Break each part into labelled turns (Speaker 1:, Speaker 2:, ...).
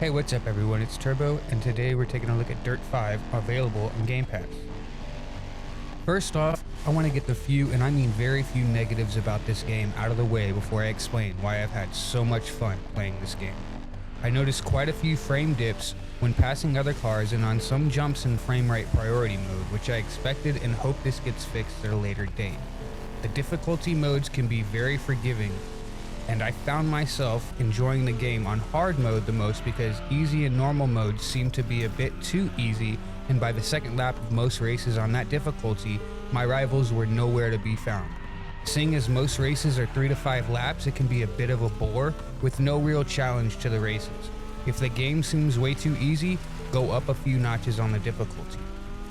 Speaker 1: Hey, what's up everyone, it's Turbo, and today we're taking a look at Dirt 5, available on Game Pass. First off, I want to get the few, and I mean very few, negatives about this game out of the way before I explain why I've had so much fun playing this game. I noticed quite a few frame dips when passing other cars and on some jumps in frame rate priority mode, which I expected and hope this gets fixed at a later date. The difficulty modes can be very forgiving, and I found myself enjoying the game on hard mode the most because easy and normal modes seem to be a bit too easy, and by the second lap of most races on that difficulty, my rivals were nowhere to be found. Seeing as most races are 3 to 5 laps, it can be a bit of a bore with no real challenge to the races. If the game seems way too easy, go up a few notches on the difficulty.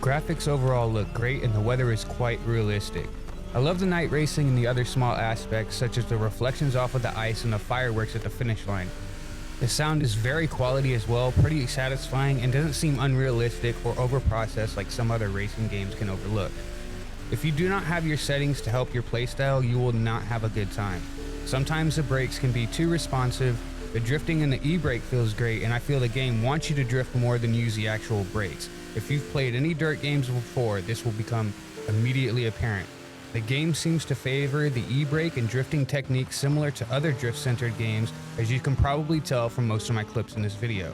Speaker 1: Graphics overall look great and the weather is quite realistic. I love the night racing and the other small aspects such as the reflections off of the ice and the fireworks at the finish line. The sound is very quality as well, pretty satisfying, and doesn't seem unrealistic or overprocessed like some other racing games can overlook. If you do not have your settings to help your playstyle, you will not have a good time. Sometimes the brakes can be too responsive, the drifting in the e-brake feels great, and I feel the game wants you to drift more than use the actual brakes. If you've played any dirt games before, this will become immediately apparent. The game seems to favor the e-brake and drifting techniques similar to other drift-centered games, as you can probably tell from most of my clips in this video.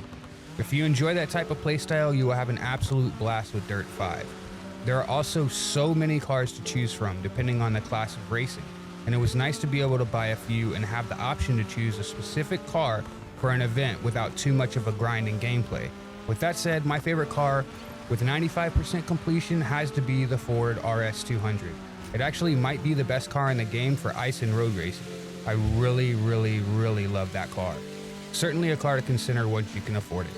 Speaker 1: If you enjoy that type of playstyle, you will have an absolute blast with Dirt 5. There are also so many cars to choose from depending on the class of racing, and it was nice to be able to buy a few and have the option to choose a specific car for an event without too much of a grind in gameplay. With that said, my favorite car with 95% completion has to be the Ford RS200. It actually might be the best car in the game for ice and road racing. I really love that car. Certainly a car to consider once you can afford it.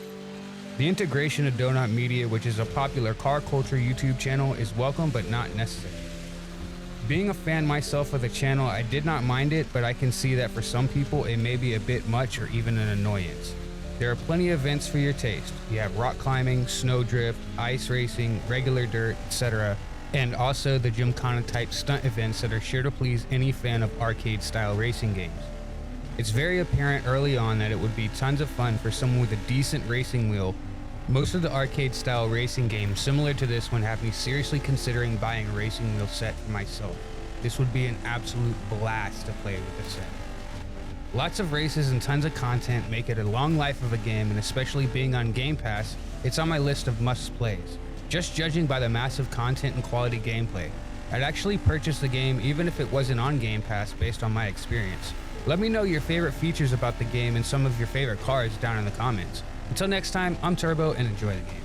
Speaker 1: The integration of Donut Media, which is a popular car culture YouTube channel, is welcome but not necessary. Being a fan myself of the channel, I did not mind it, but I can see that for some people it may be a bit much or even an annoyance. There are plenty of events for your taste. You have rock climbing, snow drift, ice racing, regular dirt, etc. and also the Gymkhana type stunt events that are sure to please any fan of arcade style racing games. It's very apparent early on that it would be tons of fun for someone with a decent racing wheel. Most of the arcade style racing games similar to this one have me seriously considering buying a racing wheel set for myself. This would be an absolute blast to play with this set. Lots of races and tons of content make it a long life of a game, and especially being on Game Pass, it's on my list of must plays. Just judging by the massive content and quality gameplay, I'd actually purchase the game even if it wasn't on Game Pass based on my experience. Let me know your favorite features about the game and some of your favorite cars down in the comments. Until next time, I'm Turbo and enjoy the game.